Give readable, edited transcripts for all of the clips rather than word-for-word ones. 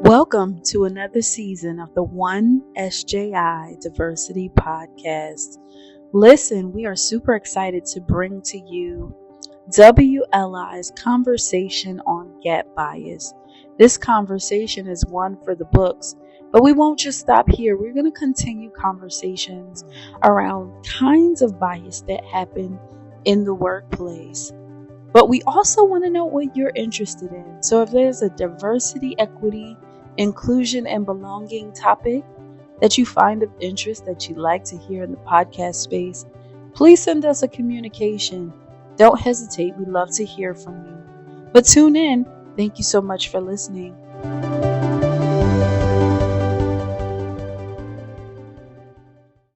Welcome to another season of the OneSJI Diversity Podcast. Listen, we are super excited to bring to you WLI's conversation on gap bias. This conversation is one for the books, but we won't just stop here. We're going to continue conversations around kinds of bias that happen in the workplace. But we also want to know what you're interested in. So if there's a diversity, equity, inclusion, and belonging topic that you find of interest that you'd like to hear in the podcast space, please send us a communication. Don't hesitate. We'd love to hear from you. But tune in. Thank you so much for listening.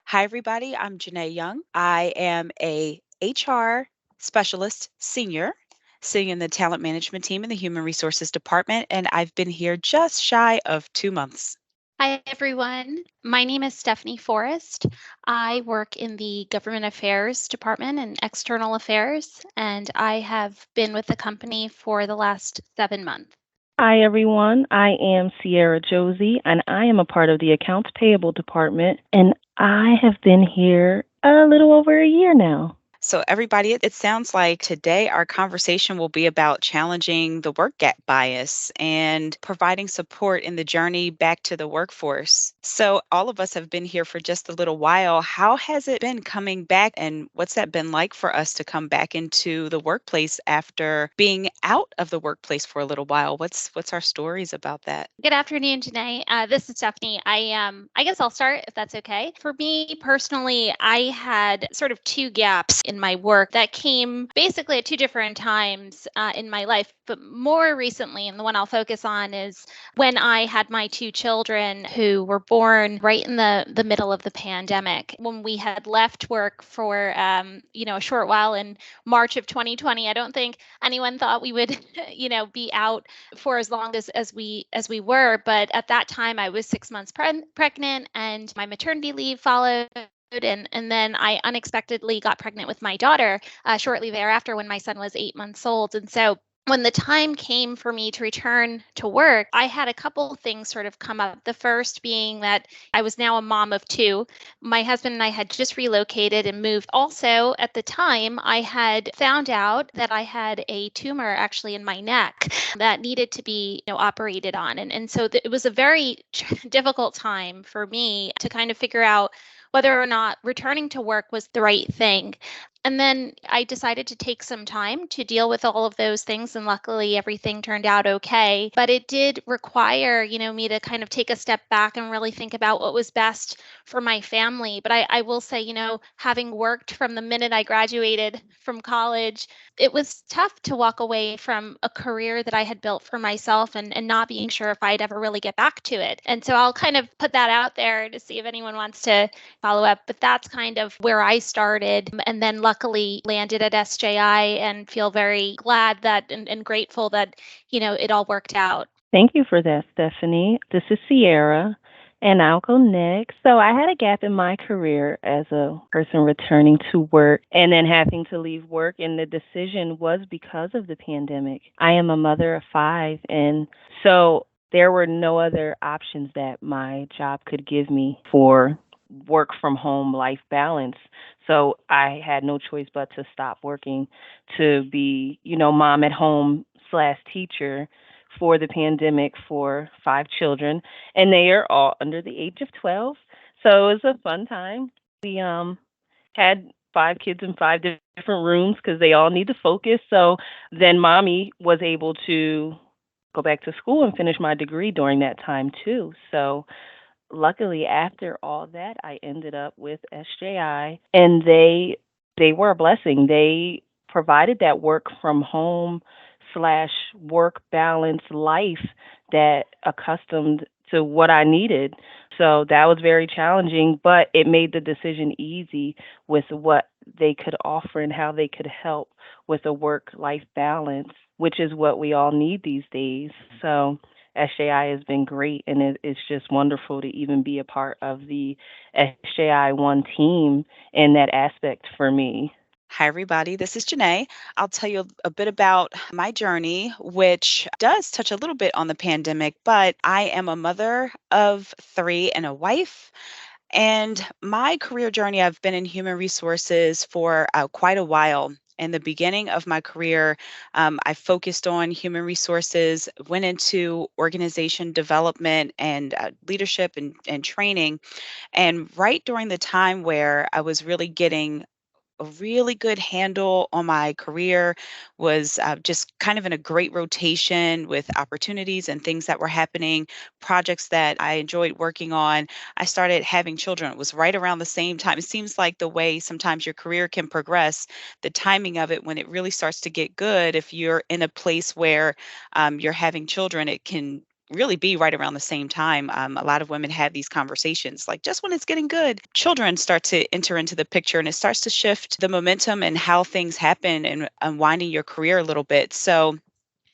Hi, everybody. I'm Janae Young. I am a HR specialist senior sitting in the talent management team in the human resources department, and I've been here just shy of 2 months. Hi, everyone. My name is Stephanie Forrest. I work in the Government Affairs Department and External Affairs, and I have been with the company for the last 7 months. Hi, everyone. I am Sierra Josie, and I am a part of the Accounts Payable Department, and I have been here a little over a year now. So, everybody, it sounds like today our conversation will be about challenging the work gap bias and providing support in the journey back to the workforce. So, all of us have been here for just a little while. How has it been coming back, and what's that been like for us to come back into the workplace after being out of the workplace for a little while? What's our stories about that? Good afternoon, Janae. This is Stephanie. I guess I'll start if that's okay. For me personally, I had sort of two gaps in my work that came basically at two different times in my life. But more recently, and the one I'll focus on is when I had my two children who were born right in the middle of the pandemic. When we had left work for a short while in March of 2020, I don't think anyone thought we would be out for as long as we were. But at that time, I was 6 months pregnant, and my maternity leave followed. And then I unexpectedly got pregnant with my daughter shortly thereafter when my son was 8 months old. And so when the time came for me to return to work, I had a couple things sort of come up. The first being that I was now a mom of two. My husband and I had just relocated and moved. Also, at the time, I had found out that I had a tumor actually in my neck that needed to be operated on. And so it was a very difficult time for me to kind of figure out whether or not returning to work was the right thing. And then I decided to take some time to deal with all of those things. And luckily, everything turned out okay. But it did require, me to kind of take a step back and really think about what was best for my family. But I will say, having worked from the minute I graduated from college, it was tough to walk away from a career that I had built for myself and not being sure if I'd ever really get back to it. And so I'll kind of put that out there to see if anyone wants to follow up. But that's kind of where I started. And then luckily landed at SJI and feel very glad that and grateful that, it all worked out. Thank you for that, Stephanie. This is Sierra, and I'll go next. So I had a gap in my career as a person returning to work and then having to leave work, and the decision was because of the pandemic. I am a mother of 5, and so there were no other options that my job could give me for work from home life balance. So I had no choice but to stop working to be, mom at home / teacher for the pandemic for 5 children, and they are all under the age of 12. So it was a fun time. We had 5 kids in 5 different rooms because they all need to focus. So then mommy was able to go back to school and finish my degree during that time too. So luckily, after all that, I ended up with SJI, and they were a blessing. They provided that work from home / work balance life that accustomed to what I needed. So that was very challenging, but it made the decision easy with what they could offer and how they could help with a work-life balance, which is what we all need these days. So SJI has been great, and it's just wonderful to even be a part of the SJI One team in that aspect for me. Hi, everybody. This is Janae. I'll tell you a bit about my journey, which does touch a little bit on the pandemic, but I am a mother of three and a wife. And my career journey, I've been in human resources for quite a while. In the beginning of my career, I focused on human resources, went into organization development and leadership and training. And right during the time where I was really getting a really good handle on my career, was just kind of in a great rotation with opportunities and things that were happening, projects that I enjoyed working on. I started having children. It was right around the same time. It seems like the way sometimes your career can progress, the timing of it when it really starts to get good, if you're in a place where you're having children, it can really be right around the same time. A lot of women have these conversations like just when it's getting good, children start to enter into the picture and it starts to shift the momentum and how things happen and unwinding your career a little bit. So,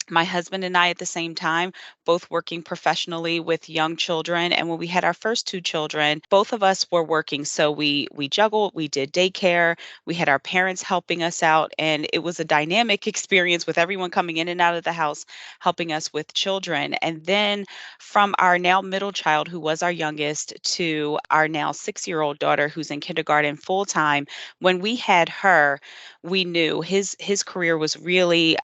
my husband and I at the same time, both working professionally with young children. And when we had our first two children, both of us were working. So we juggled, we did daycare, we had our parents helping us out, and it was a dynamic experience with everyone coming in and out of the house helping us with children. And then from our now middle child, who was our youngest, to our now 6-year-old daughter who's in kindergarten full time, when we had her, we knew his career was really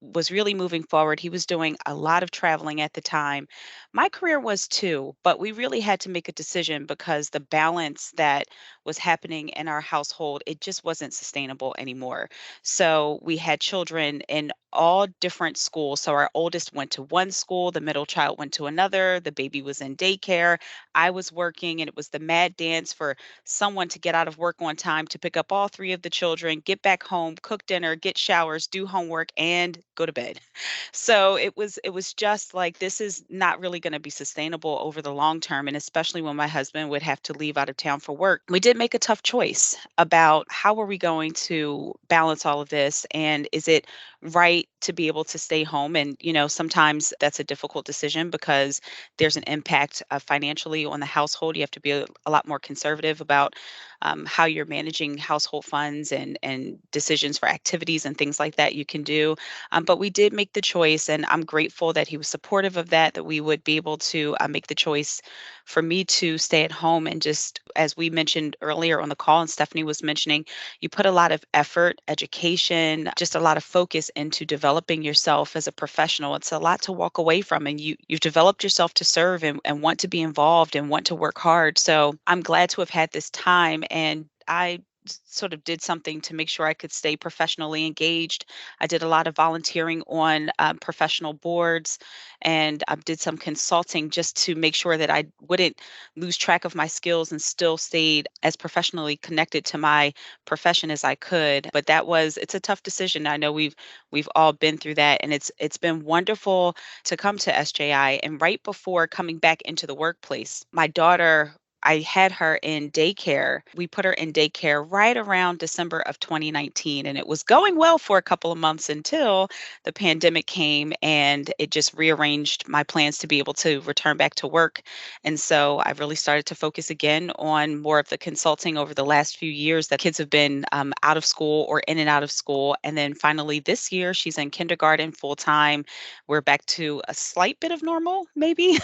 moving forward. He was doing a lot of traveling at the time. My career was too, but we really had to make a decision because the balance that was happening in our household, it just wasn't sustainable anymore. So we had children in all different schools. So our oldest went to one school, the middle child went to another, the baby was in daycare. I was working, and it was the mad dance for someone to get out of work on time to pick up all three of the children, get back home, cook dinner, get showers, do homework, and go to bed. So it was just like this is not really going to be sustainable over the long term, and especially when my husband would have to leave out of town for work. We did make a tough choice about how are we going to balance all of this, and is it right to be able to stay home? And sometimes that's a difficult decision because there's an impact financially on the household. You have to be a lot more conservative about how you're managing household funds and decisions for activities and things like that you can do. But we did make the choice, and I'm grateful that he was supportive of that, that we would be able to make the choice for me to stay at home. And just as we mentioned earlier on the call, and Stephanie was mentioning, you put a lot of effort, education, just a lot of focus into developing yourself as a professional. It's a lot to walk away from, and you've developed yourself to serve and want to be involved and want to work hard. So I'm glad to have had this time, and I sort of did something to make sure I could stay professionally engaged. I did a lot of volunteering on professional boards, and did some consulting just to make sure that I wouldn't lose track of my skills and still stayed as professionally connected to my profession as I could. But it's a tough decision. I know we've all been through that, and it's been wonderful to come to SJI. And right before coming back into the workplace, my daughter, I had her in daycare. We put her in daycare right around December of 2019, and it was going well for a couple of months until the pandemic came, and it just rearranged my plans to be able to return back to work. And so I really started to focus again on more of the consulting over the last few years that kids have been out of school or in and out of school. And then finally this year, she's in kindergarten full time. We're back to a slight bit of normal, maybe.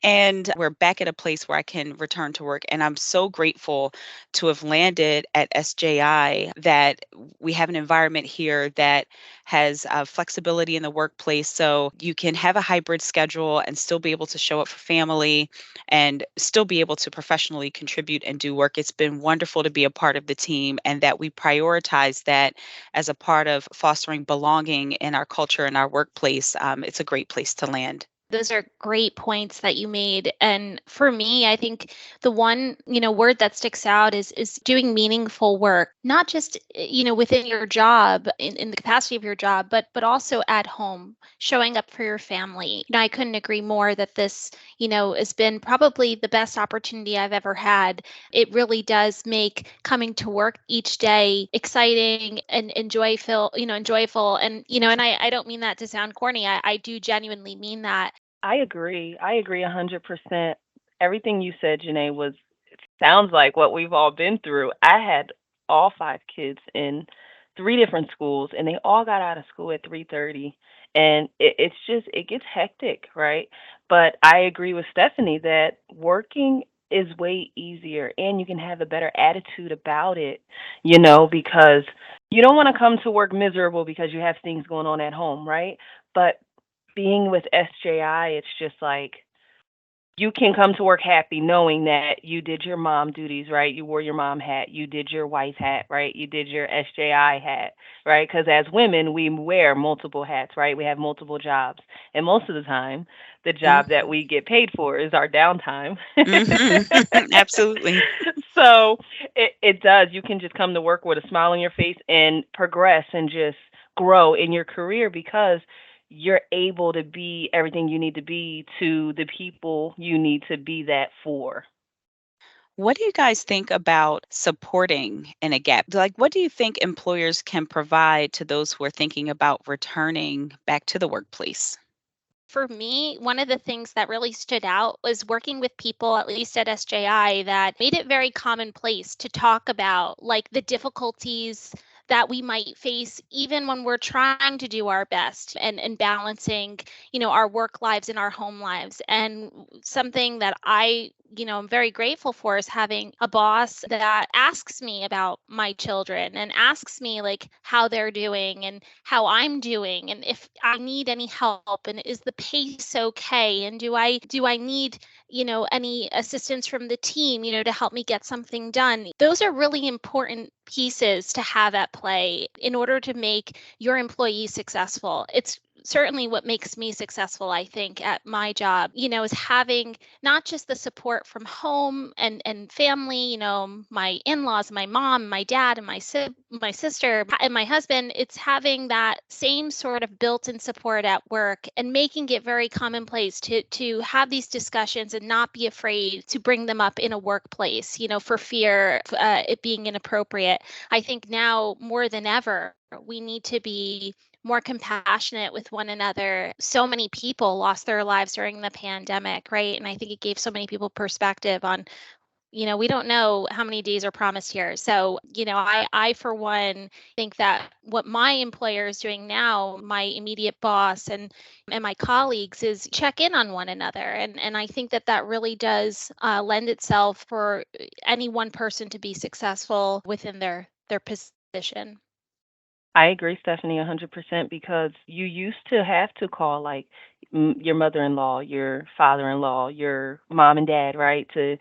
And we're back at a place where I can return to work. And I'm so grateful to have landed at SJI, that we have an environment here that has flexibility in the workplace. So you can have a hybrid schedule and still be able to show up for family and still be able to professionally contribute and do work. It's been wonderful to be a part of the team, and that we prioritize that as a part of fostering belonging in our culture and our workplace. It's a great place to land. Those are great points that you made. And for me, I think the one, word that sticks out is doing meaningful work, not just, within your job, in the capacity of your job, but also at home, showing up for your family. I couldn't agree more that this, has been probably the best opportunity I've ever had. It really does make coming to work each day exciting and joyful. And, and I don't mean that to sound corny. I do genuinely mean that. I agree. I agree 100%. Everything you said, Janae, it sounds like what we've all been through. I had all five kids in three different schools, and they all got out of school at 3:30, and it's just it gets hectic, right? But I agree with Stephanie that working is way easier, and you can have a better attitude about it, because you don't want to come to work miserable because you have things going on at home, right? But being with SJI, it's just like you can come to work happy knowing that you did your mom duties, right? You wore your mom hat, you did your wife hat, right? You did your SJI hat, right? Because as women, we wear multiple hats, right? We have multiple jobs. And most of the time, the job that Mhm. we get paid for is our downtime. Mhm. Absolutely. So it does. You can just come to work with a smile on your face and progress and just grow in your career because you're able to be everything you need to be to the people you need to be that for. What do you guys think about supporting in a gap? Like, what do you think employers can provide to those who are thinking about returning back to the workplace? For me, one of the things that really stood out was working with people, at least at SJI, that made it very commonplace to talk about like the difficulties that we might face even when we're trying to do our best and balancing, our work lives and our home lives. And something that I'm very grateful for is having a boss that asks me about my children and asks me like how they're doing and how I'm doing and if I need any help and is the pace okay and do I need, any assistance from the team, to help me get something done. Those are really important pieces to have at play in order to make your employees successful. It's certainly what makes me successful, I think, at my job, is having not just the support from home and family, my in-laws, my mom, my dad, and my sister, and my husband. It's having that same sort of built-in support at work and making it very commonplace to have these discussions and not be afraid to bring them up in a workplace, for fear of it being inappropriate. I think now more than ever, we need to be more compassionate with one another. So many people lost their lives during the pandemic, right? And I think it gave so many people perspective on, we don't know how many days are promised here. So, I for one think that what my employer is doing now, my immediate boss and my colleagues, is check in on one another. And I think that that really does lend itself for any one person to be successful within their position. I agree, Stephanie, 100% because you used to have to call like your mother-in-law, your father-in-law, your mom and dad, right, to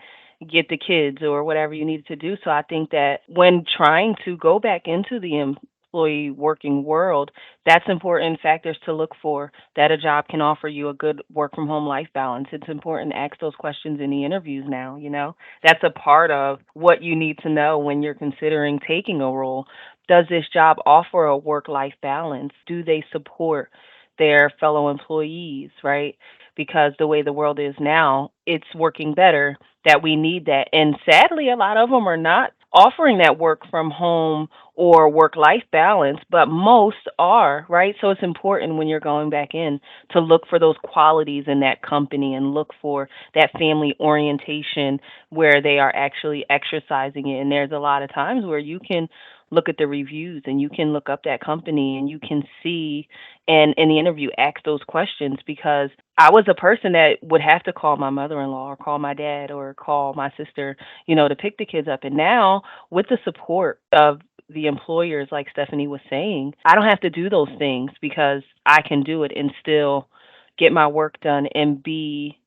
get the kids or whatever you needed to do. So I think that when trying to go back into the employee working world, that's important factors to look for that a job can offer you a good work from home life balance. It's important to ask those questions in the interviews now. That's a part of what you need to know when you're considering taking a role. Does this job offer a work life balance? Do they support their fellow employees, right? Because the way the world is now, it's working better that we need that. And sadly, a lot of them are not offering that work from home or work life balance, but most are, right? So it's important when you're going back in to look for those qualities in that company and look for that family orientation where they are actually exercising it. And there's a lot of times where you can look at the reviews and you can look up that company and you can see and in the interview ask those questions because I was a person that would have to call my mother-in-law or call my dad or call my sister, to pick the kids up. And now with the support of the employers, like Stephanie was saying, I don't have to do those things because I can do it and still get my work done and be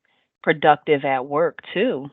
productive at work too.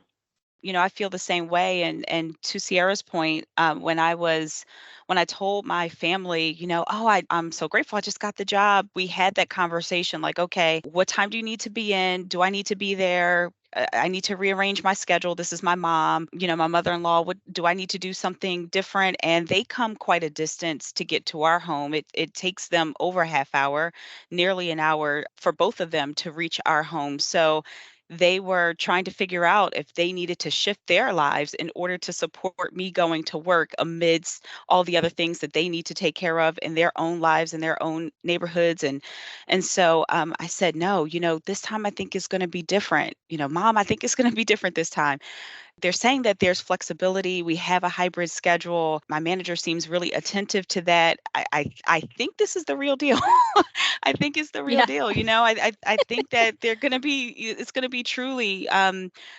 I feel the same way. And to Sierra's point, when I told my family, oh, I'm so grateful I just got the job. We had that conversation like, okay, what time do you need to be in? Do I need to be there? I need to rearrange my schedule. This is my mom, my mother-in-law. What do I need to do something different? And they come quite a distance to get to our home. It takes them over a half hour, nearly an hour for both of them to reach our home. So they were trying to figure out if they needed to shift their lives in order to support me going to work amidst all the other things that they need to take care of in their own lives in their own neighborhoods. And so I said, no, this time I think is going to be different. Mom, I think it's going to be different this time. They're saying that there's flexibility. We have a hybrid schedule. My manager seems really attentive to that. I think this is the real deal. I think it's the real Yeah. deal. I think that they're going to be, it's going to be truly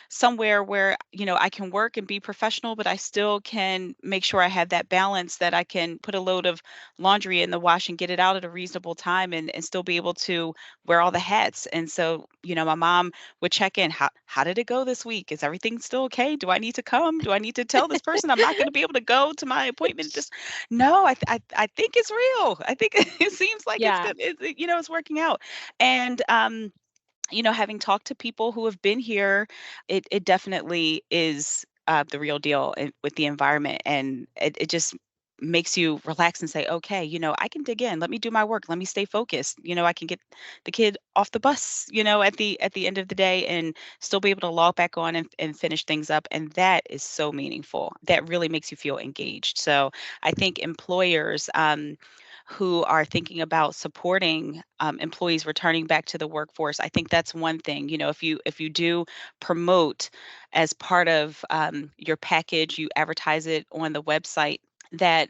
somewhere where, I can work and be professional, but I still can make sure I have that balance that I can put a load of laundry in the wash and get it out at a reasonable time and still be able to wear all the hats. And so, my mom would check in. How did it go this week? Is everything still okay? Do I need to come? Do I need to tell this person I'm not going to be able to go to my appointment? Just no. I think it's real. I think it seems like it's Yeah. good. It's working out. And having talked to people who have been here, it definitely is the real deal with the environment, and it just makes you relax and say, okay, I can dig in. Let me do my work. Let me stay focused. I can get the kid off the bus, at the end of the day, and still be able to log back on and finish things up. And that is so meaningful. That really makes you feel engaged. So I think employers, who are thinking about supporting employees returning back to the workforce. I think that's one thing. If you do promote as part of your package, you advertise it on the website that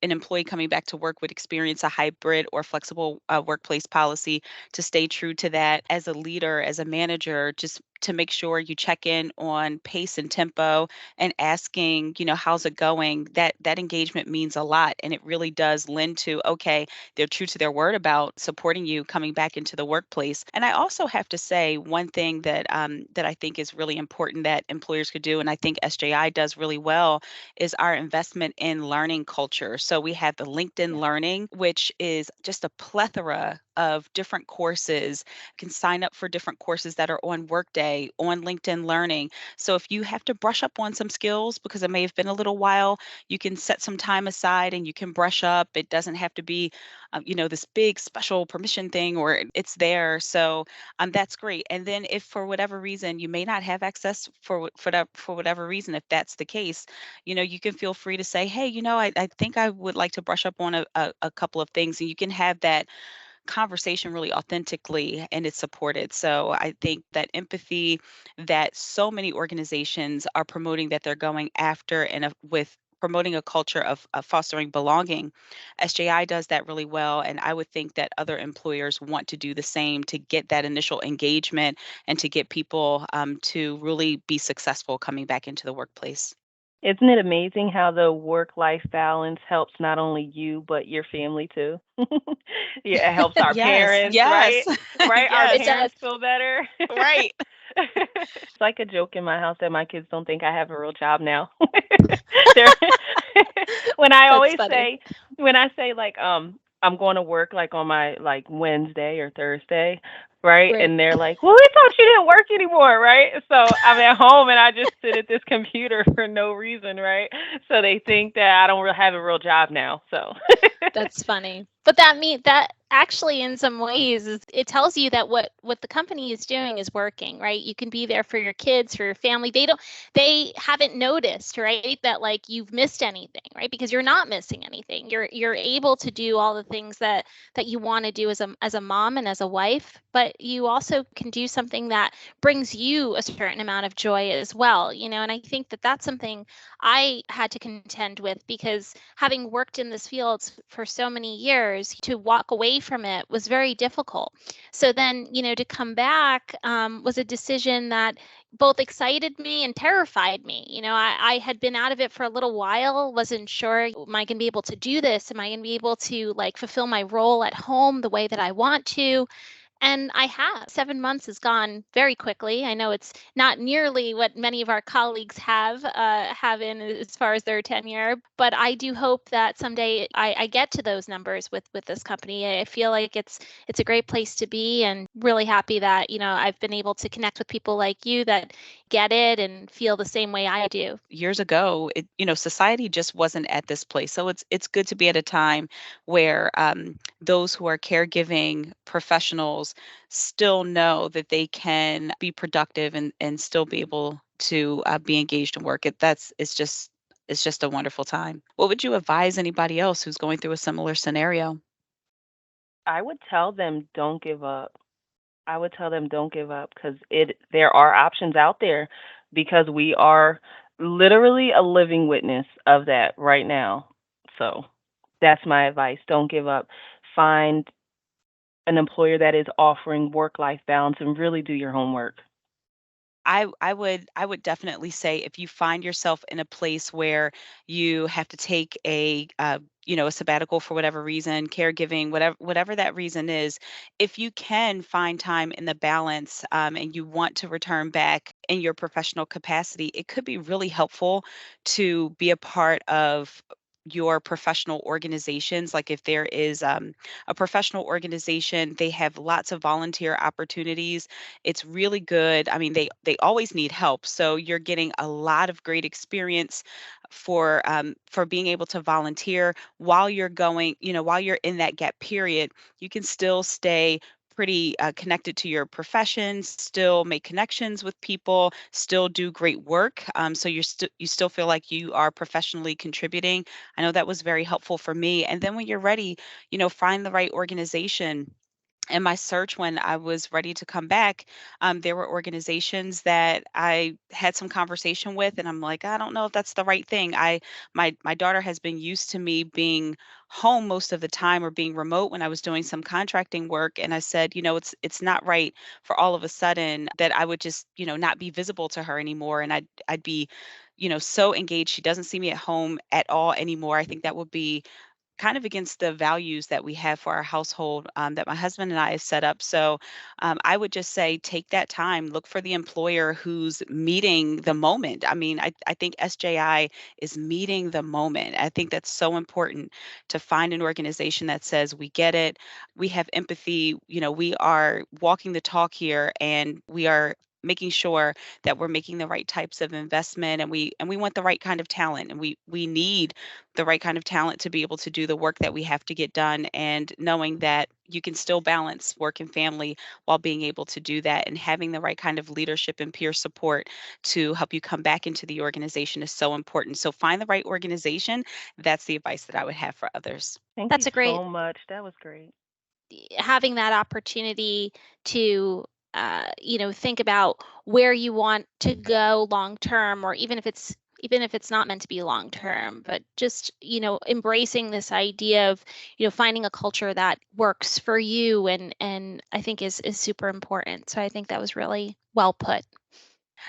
an employee coming back to work would experience a hybrid or flexible workplace policy, to stay true to that as a leader, as a manager, just to make sure you check in on pace and tempo and asking, how's it going? That engagement means a lot, and it really does lend to, okay, they're true to their word about supporting you coming back into the workplace. And I also have to say one thing that I think is really important that employers could do, and I think SJI does really well, is our investment in learning culture. So we have the LinkedIn Yeah. Learning, which is just a plethora of different courses. You can sign up for different courses that are on Workday, on LinkedIn Learning. So if you have to brush up on some skills because it may have been a little while, you can set some time aside and you can brush up. It doesn't have to be, this big special permission thing, or it's there. So that's great. And then if for whatever reason you may not have access for whatever reason, if that's the case, you can feel free to say, hey, I think I would like to brush up on a couple of things, and you can have that conversation really authentically and it's supported. So I think that empathy that so many organizations are promoting, that they're going after, and with promoting a culture of fostering belonging, SJI does that really well. And I would think that other employers want to do the same to get that initial engagement and to get people to really be successful coming back into the workplace. Isn't it amazing how the work-life balance helps not only you, but your family too? Yeah, it helps our Yes, parents, yes, right? Right? Our It yes, does. parents feel better. right. It's like a joke in my house that my kids don't think I have a real job now. They're when I That's always funny. say when I say like I'm going to work like on my like Wednesday or Thursday, right? Right. And they're like, "Well, we thought you didn't work anymore, right?" So I'm at home and I just sit at this computer for no reason, right? So they think that I don't really have a real job now. So That's funny. But that actually in some ways it tells you that what the company is doing is working, right? You can be there for your kids, for your family. They haven't noticed, right? That like you've missed anything, right? Because you're not missing anything. You're able to do all the things that you want to do as a mom and as a wife, but you also can do something that brings you a certain amount of joy as well, and I think that that's something I had to contend with because having worked in this field for so many years, to walk away from it was very difficult. So then, to come back was a decision that both excited me and terrified me. I had been out of it for a little while, wasn't sure, am I going to be able to do this? Am I going to be able to like fulfill my role at home the way that I want to? And I have. 7 months has gone very quickly. I know it's not nearly what many of our colleagues have in as far as their tenure, but I do hope that someday I get to those numbers with this company. I feel like it's a great place to be, and really happy that I've been able to connect with people like you that get it and feel the same way I do. Years ago, society just wasn't at this place. So it's good to be at a time where those who are caregiving professionals still know that they can be productive and still be able to be engaged in work. It's just a wonderful time. What would you advise anybody else who's going through a similar scenario? I would tell them don't give up. I would tell them don't give up because there are options out there. because we are literally a living witness of that right now. So that's my advice. Don't give up. Find an employer that is offering work-life balance and really do your homework. I would definitely say if you find yourself in a place where you have to take a sabbatical for whatever reason, caregiving, whatever that reason is, if you can find time in the balance, and you want to return back in your professional capacity, it could be really helpful to be a part of your professional organizations. Like if there is a professional organization, they have lots of volunteer opportunities. It's really good. I mean, they always need help, so you're getting a lot of great experience for being able to volunteer while you're going. While you're in that gap period, you can still stay pretty connected to your profession, still make connections with people, still do great work. So you still feel like you are professionally contributing. I know that was very helpful for me. And then when you're ready, find the right organization. In my search, when I was ready to come back, there were organizations that I had some conversation with, and I'm like, I don't know if that's the right thing. My daughter has been used to me being home most of the time or being remote when I was doing some contracting work, and I said, it's not right for all of a sudden that I would just, not be visible to her anymore, and I'd be, so engaged. She doesn't see me at home at all anymore. I think that would be kind of against the values that we have for our household, that my husband and I have set up. So I would just say take that time, look for the employer who's meeting the moment. I mean, I think SJI is meeting the moment. I think that's so important to find an organization that says, we get it, we have empathy, we are walking the talk here, and we are making sure that we're making the right types of investment, and we want the right kind of talent, and we need the right kind of talent to be able to do the work that we have to get done, and knowing that you can still balance work and family while being able to do that, and having the right kind of leadership and peer support to help you come back into the organization is so important. So find the right organization. That's the advice that I would have for others. Thank you That's a great so much. That was great. having that opportunity to think about where you want to go long term, or even if it's not meant to be long term, but just embracing this idea of finding a culture that works for you, and I think is super important. So I think that was really well put.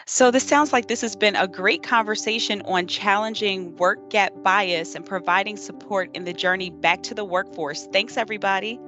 So this sounds like this has been a great conversation on challenging work gap bias and providing support in the journey back to the workforce. Thanks, everybody.